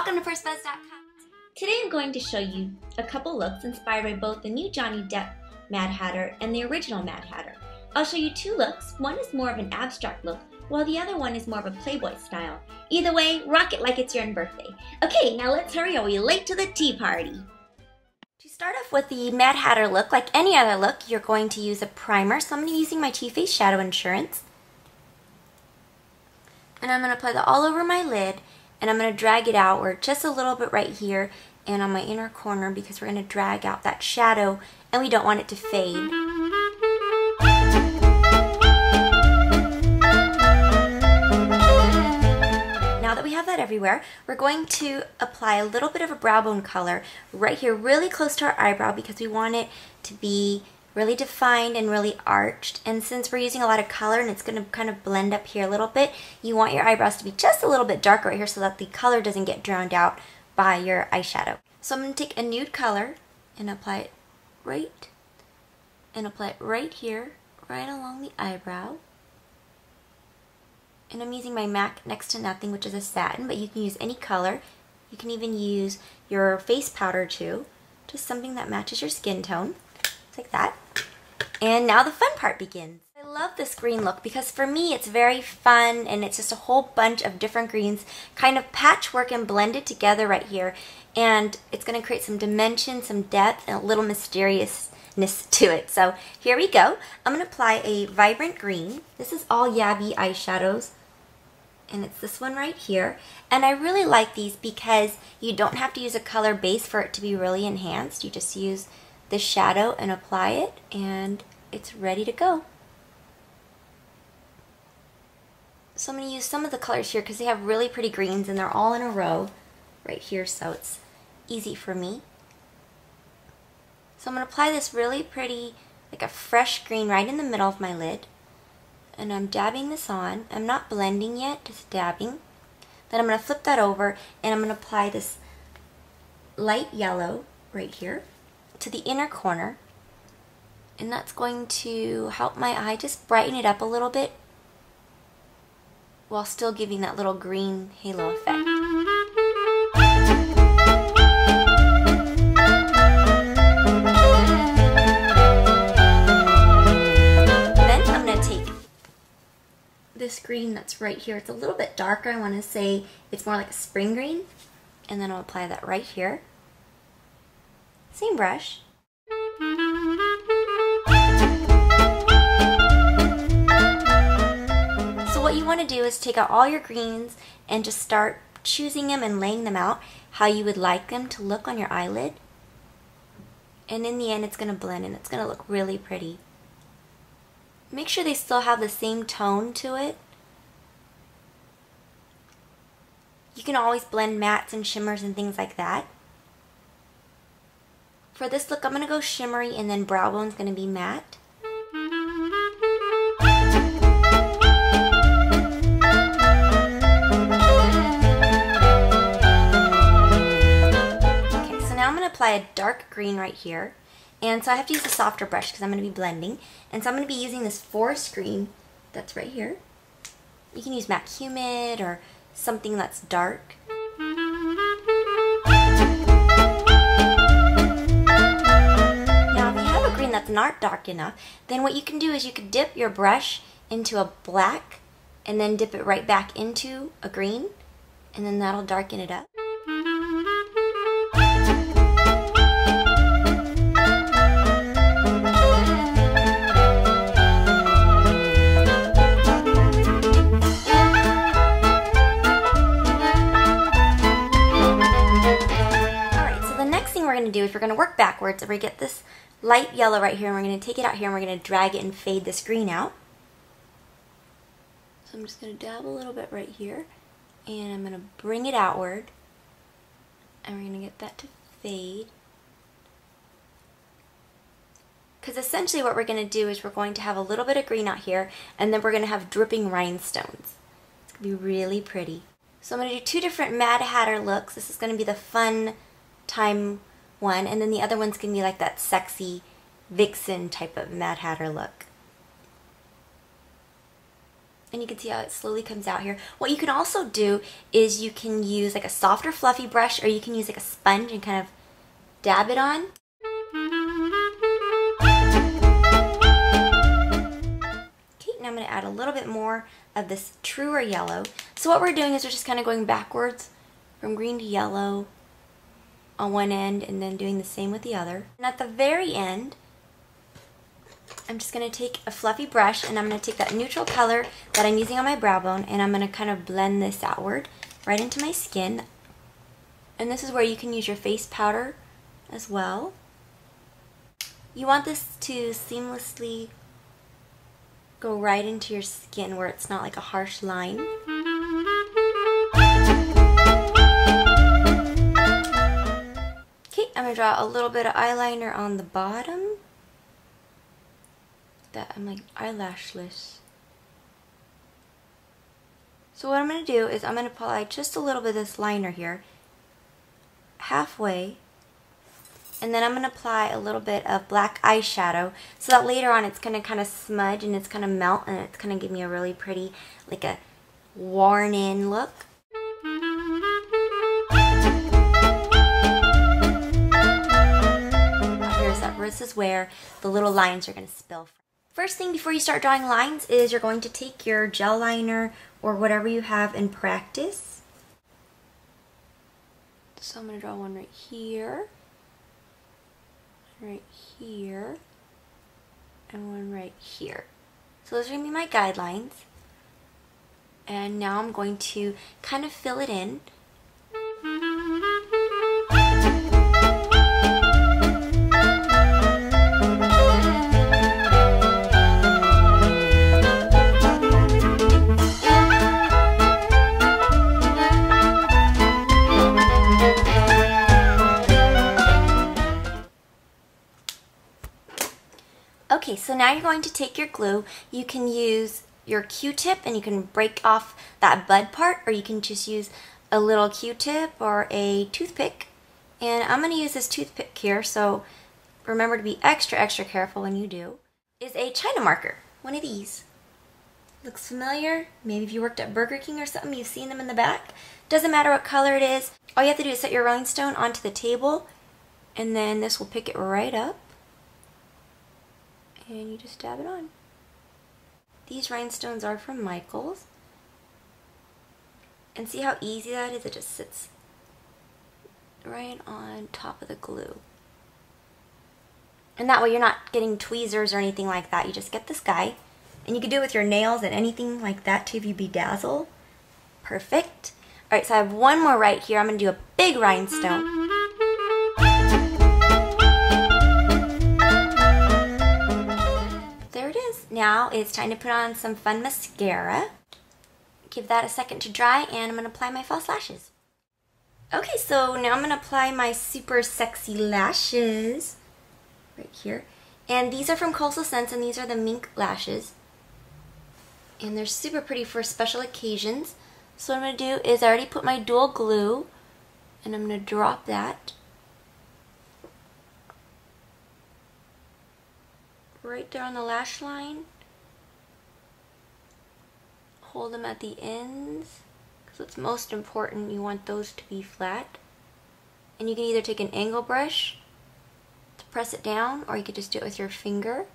Welcome to Pursebuzz.com. Today I'm going to show you a couple looks inspired by both the new Johnny Depp Mad Hatter and the original Mad Hatter. I'll show you two looks. One is more of an abstract look, while the other one is more of a Playboy style. Either way, rock it like it's your own birthday. Okay, now let's hurry or we're late to the tea party. To start off with the Mad Hatter look, like any other look, you're going to use a primer. So I'm going to be using my Too Faced Shadow Insurance. And I'm going to apply that all over my lid. And I'm going to drag it outward just a little bit right here and on my inner corner because we're going to drag out that shadow and we don't want it to fade. Now that we have that everywhere, we're going to apply a little bit of a brow bone color right here really close to our eyebrow because we want it to be really defined and really arched. And since we're using a lot of color and it's going to kind of blend up here a little bit, you want your eyebrows to be just a little bit darker right here so that the color doesn't get drowned out by your eyeshadow. So I'm going to take a nude color and apply it right here, right along the eyebrow. And I'm using my MAC Next to Nothing, which is a satin, but you can use any color. You can even use your face powder too, just something that matches your skin tone. Like that. And now the fun part begins. I love this green look because for me it's very fun and it's just a whole bunch of different greens kind of patchwork and blended together right here, and it's going to create some dimension, some depth, and a little mysteriousness to it. So here we go. I'm going to apply a vibrant green. This is all Yabby eyeshadows and it's this one right here, and I really like these because you don't have to use a color base for it to be really enhanced. You just use the shadow and apply it and it's ready to go. So I'm going to use some of the colors here because they have really pretty greens and they're all in a row right here, so it's easy for me. So I'm going to apply this really pretty, like a fresh green right in the middle of my lid, and I'm dabbing this on. I'm not blending yet, just dabbing. Then I'm going to flip that over and I'm going to apply this light yellow right here to the inner corner, and that's going to help my eye just brighten it up a little bit while still giving that little green halo effect. Then I'm going to take this green that's right here. It's a little bit darker. I want to say it's more like a spring green, and then I'll apply that right here. Same brush. So what you want to do is take out all your greens and just start choosing them and laying them out how you would like them to look on your eyelid. And in the end it's going to blend and it's going to look really pretty. Make sure they still have the same tone to it. You can always blend mattes and shimmers and things like that. For this look, I'm going to go shimmery and then brow bone's going to be matte. Okay, so now I'm going to apply a dark green right here. And so I have to use a softer brush because I'm going to be blending. And so I'm going to be using this forest green that's right here. You can use MAC Humid or something that's dark. That's not dark enough, then what you can do is you could dip your brush into a black and then dip it right back into a green, and then that'll darken it up. Alright, so the next thing we're going to do is we're going to work backwards and we get this light yellow right here, and we're going to take it out here and we're going to drag it and fade this green out. So I'm just going to dab a little bit right here and I'm going to bring it outward and we're going to get that to fade. Because essentially what we're going to do is we're going to have a little bit of green out here and then we're going to have dripping rhinestones. It's going to be really pretty. So I'm going to do two different Mad Hatter looks. This is going to be the fun time one, and then the other one's going to be like that sexy vixen type of Mad Hatter look. And you can see how it slowly comes out here. What you can also do is you can use like a softer fluffy brush, or you can use like a sponge and kind of dab it on. Okay, now I'm going to add a little bit more of this truer yellow. So what we're doing is we're just kind of going backwards from green to yellow on one end and then doing the same with the other. And at the very end, I'm just going to take a fluffy brush and I'm going to take that neutral color that I'm using on my brow bone and I'm going to kind of blend this outward right into my skin. And this is where you can use your face powder as well. You want this to seamlessly go right into your skin where it's not like a harsh line. Okay, I'm going to draw a little bit of eyeliner on the bottom. That I'm like eyelashless. So what I'm going to do is I'm going to apply just a little bit of this liner here, halfway, and then I'm going to apply a little bit of black eyeshadow so that later on it's going to kind of smudge and it's going to melt and it's going to give me a really pretty, like a worn in look. This is where the little lines are going to spill from. First thing before you start drawing lines is you're going to take your gel liner or whatever you have in practice. So I'm going to draw one right here, and one right here. So those are going to be my guidelines. And now I'm going to kind of fill it in. Okay, so now you're going to take your glue. You can use your Q-tip and you can break off that bud part, or you can just use a little Q-tip or a toothpick. And I'm going to use this toothpick here, so remember to be extra, extra careful when you do. Is a China marker, one of these. Looks familiar. Maybe if you worked at Burger King or something, you've seen them in the back. Doesn't matter what color it is. All you have to do is set your rhinestone onto the table, and then this will pick it right up. And you just dab it on. These rhinestones are from Michael's. And see how easy that is? It just sits right on top of the glue. And that way you're not getting tweezers or anything like that. You just get this guy. And you can do it with your nails and anything like that too if you bedazzle. Perfect. Alright, so I have one more right here. I'm going to do a big rhinestone. Now it's time to put on some fun mascara. Give that a second to dry and I'm going to apply my false lashes. Okay, so now I'm going to apply my super sexy lashes right here. And these are from Coastal Scents and these are the mink lashes. And they're super pretty for special occasions. So what I'm going to do is I already put my dual glue and I'm going to drop that right there on the lash line. Hold them at the ends because what's most important, you want those to be flat. And you can either take an angle brush to press it down, or you could just do it with your finger.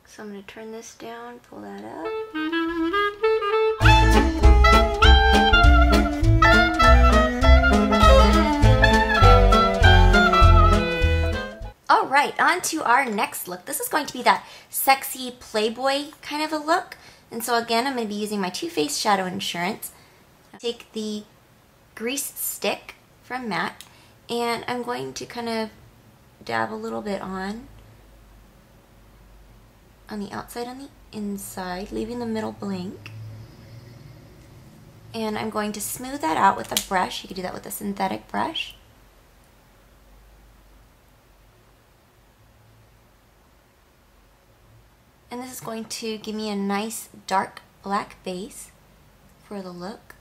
So I'm going to turn this down, pull that up. Alright, on to our next look. This is going to be that sexy Playboy kind of a look. And so again, I'm going to be using my Too Faced Shadow Insurance. Take the grease stick from Matte, and I'm going to kind of dab a little bit on the outside, on the inside, leaving the middle blank. And I'm going to smooth that out with a brush. You could do that with a synthetic brush. And this is going to give me a nice dark black base for the look.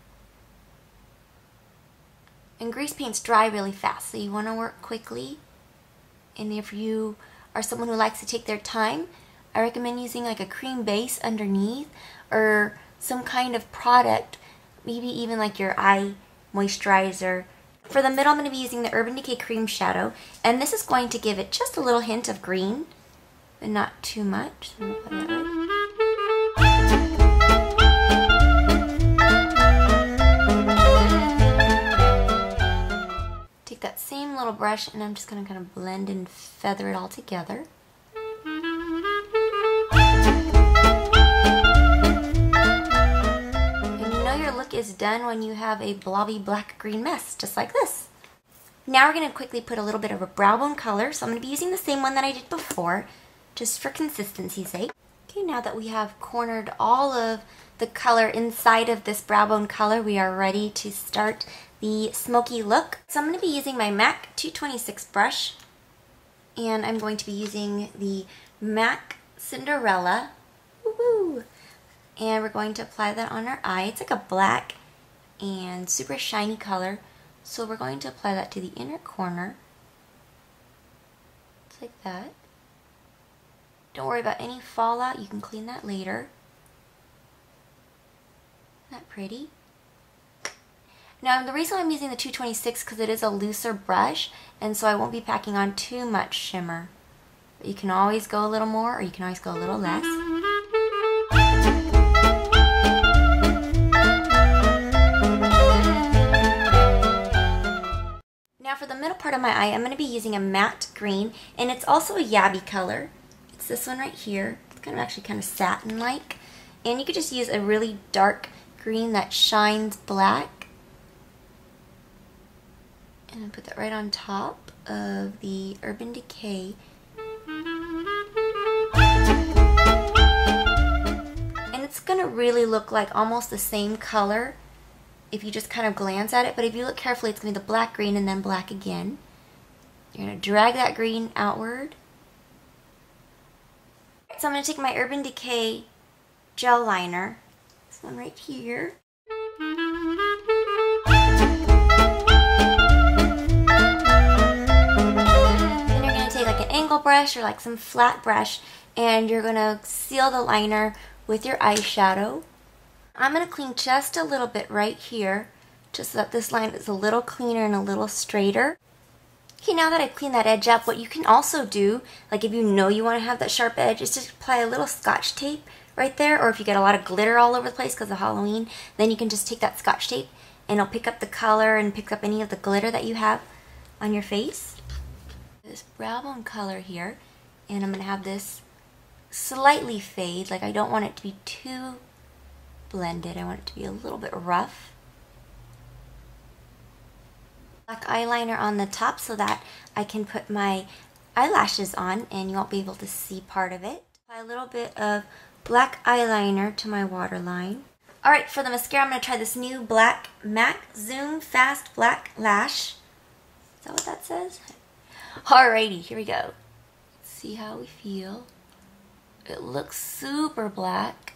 And grease paints dry really fast, so you want to work quickly. And if you are someone who likes to take their time, I recommend using like a cream base underneath or some kind of product, maybe even like your eye moisturizer. For the middle, I'm going to be using the Urban Decay Cream Shadow, and this is going to give it just a little hint of green, but not too much. So I'm going to put that right. Take that same little brush, and I'm just going to kind of blend and feather it all together. Is done when you have a blobby black-green mess, just like this. Now we're going to quickly put a little bit of a brow bone color, so I'm going to be using the same one that I did before, just for consistency's sake. Okay, now that we have cornered all of the color inside of this brow bone color, we are ready to start the smoky look. So I'm going to be using my MAC 226 brush, and I'm going to be using the MAC Cinderella. Woohoo! And we're going to apply that on our eye. It's like a black and super shiny color. So we're going to apply that to the inner corner. Just like that. Don't worry about any fallout. You can clean that later. Isn't that pretty? Now the reason I'm using the 226 because it is a looser brush, and so I won't be packing on too much shimmer. But you can always go a little more, or you can always go a little less. Now for the middle part of my eye, I'm going to be using a matte green, and it's also a yabby color. It's this one right here. It's actually kind of satin-like. And you could just use a really dark green that shines black. And I'll put that right on top of the Urban Decay. And it's going to really look like almost the same color if you just kind of glance at it, but if you look carefully, it's going to be the black green and then black again. You're going to drag that green outward. So I'm going to take my Urban Decay gel liner, this one right here. And you're going to take like an angle brush or like some flat brush, and you're going to seal the liner with your eyeshadow. I'm going to clean just a little bit right here, just so that this line is a little cleaner and a little straighter. Okay, now that I've cleaned that edge up, what you can also do, like if you know you want to have that sharp edge, is just apply a little scotch tape right there, or if you get a lot of glitter all over the place because of Halloween, then you can just take that scotch tape and it'll pick up the color and pick up any of the glitter that you have on your face. This brow bone color here, and I'm going to have this slightly fade, like I don't want it to be too blended. I want it to be a little bit rough. Black eyeliner on the top so that I can put my eyelashes on and you won't be able to see part of it. Apply a little bit of black eyeliner to my waterline. Alright, for the mascara I'm going to try this new black MAC Zoom Fast Black Lash. Is that what that says? Alrighty, here we go. Let's see how we feel. It looks super black.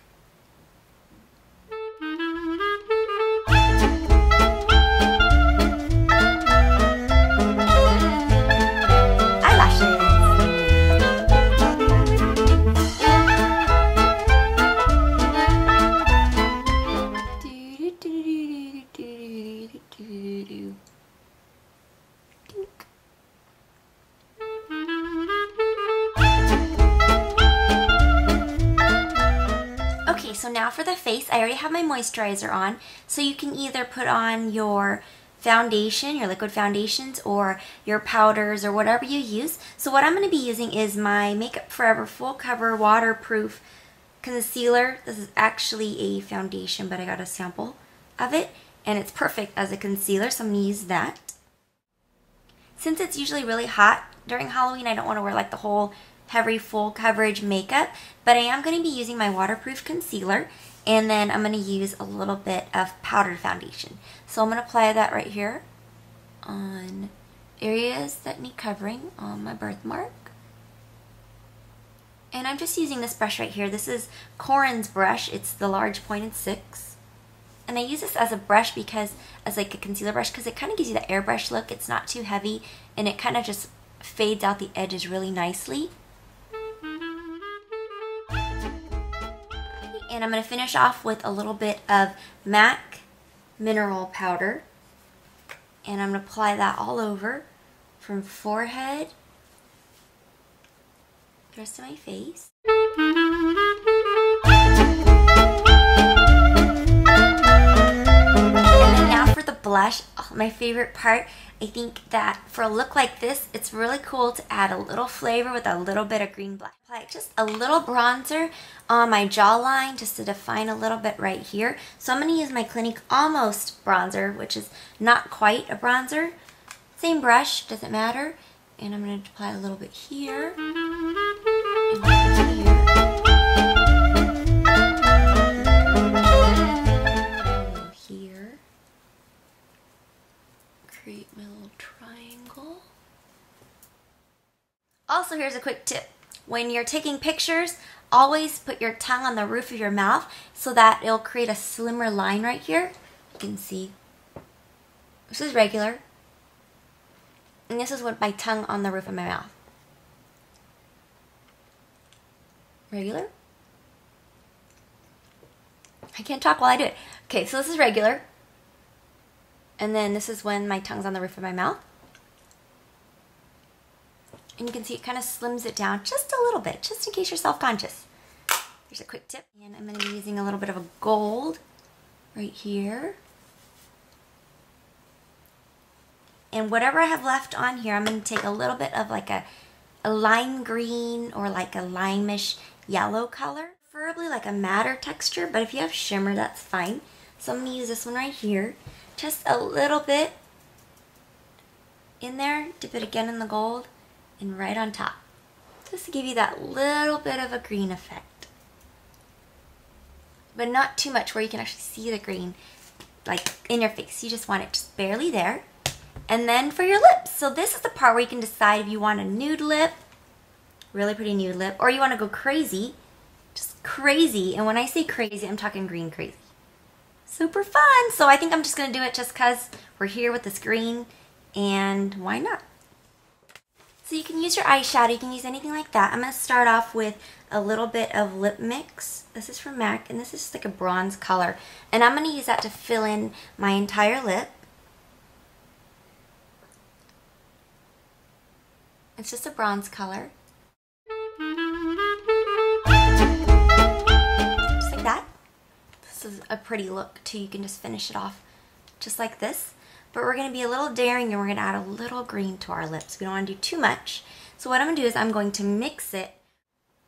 Okay, so now for the face, I already have my moisturizer on, so you can either put on your foundation, your liquid foundations, or your powders, or whatever you use. So what I'm going to be using is my Makeup Forever Full Cover Waterproof Concealer. This is actually a foundation, but I got a sample of it, and it's perfect as a concealer, so I'm going to use that. Since it's usually really hot during Halloween, I don't want to wear like the whole heavy full coverage makeup, but I am going to be using my waterproof concealer, and then I'm going to use a little bit of powdered foundation. So I'm going to apply that right here on areas that need covering on my birthmark. And I'm just using this brush right here. This is Corin's brush. It's the large pointed 6. And I use this as a brush because, as like a concealer brush, because it kind of gives you that airbrush look. It's not too heavy, and it kind of just fades out the edges really nicely. And I'm going to finish off with a little bit of MAC mineral powder. And I'm going to apply that all over from forehead, the rest of my face. Blush, my favorite part. I think that for a look like this, it's really cool to add a little flavor with a little bit of green blush. Apply just a little bronzer on my jawline just to define a little bit right here. So I'm going to use my Clinique Almost bronzer, which is not quite a bronzer. Same brush, doesn't matter. And I'm going to apply a little bit here. And here. Create my little triangle. Also, here's a quick tip. When you're taking pictures, always put your tongue on the roof of your mouth so that it'll create a slimmer line right here. You can see. This is regular. And this is with my tongue on the roof of my mouth. Regular. I can't talk while I do it. Okay, so this is regular. And then this is when my tongue's on the roof of my mouth. And you can see it kind of slims it down just a little bit, just in case you're self-conscious. Here's a quick tip. And I'm going to be using a little bit of a gold right here. And whatever I have left on here, I'm going to take a little bit of like a lime green or like a limeish yellow color. Preferably like a matter texture, but if you have shimmer, that's fine. So I'm going to use this one right here. Just a little bit in there, dip it again in the gold, and right on top. Just to give you that little bit of a green effect. But not too much where you can actually see the green like in your face. You just want it just barely there. And then for your lips. So this is the part where you can decide if you want a nude lip, really pretty nude lip, or you want to go crazy, just crazy. And when I say crazy, I'm talking green crazy. Super fun. So I think I'm just going to do it just because we're here with this green, and why not? So you can use your eyeshadow, you can use anything like that. I'm going to start off with a little bit of lip mix. This is from MAC, and this is just like a bronze color. And I'm going to use that to fill in my entire lip. It's just a bronze color. Just like that. This is a pretty look too. You can just finish it off just like this. But we're going to be a little daring and we're going to add a little green to our lips. We don't want to do too much. So what I'm going to do is I'm going to mix it.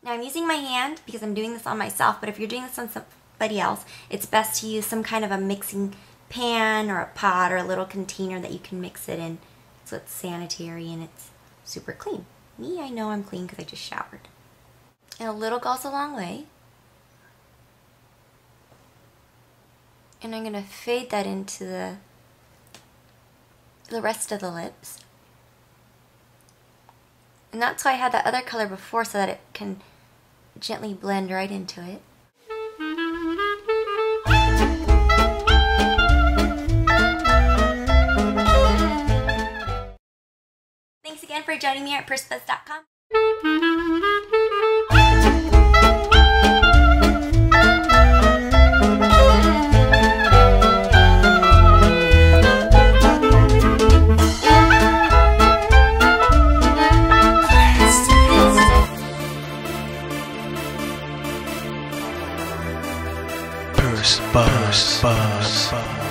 Now I'm using my hand because I'm doing this on myself, but if you're doing this on somebody else, it's best to use some kind of a mixing pan or a pot or a little container that you can mix it in so it's sanitary and it's super clean. Me, I know I'm clean because I just showered. And a little goes a long way. And I'm going to fade that into the rest of the lips. And that's why I had that other color before, so that it can gently blend right into it. Thanks again for joining me here at Pursebuzz.com. Pursebuzz.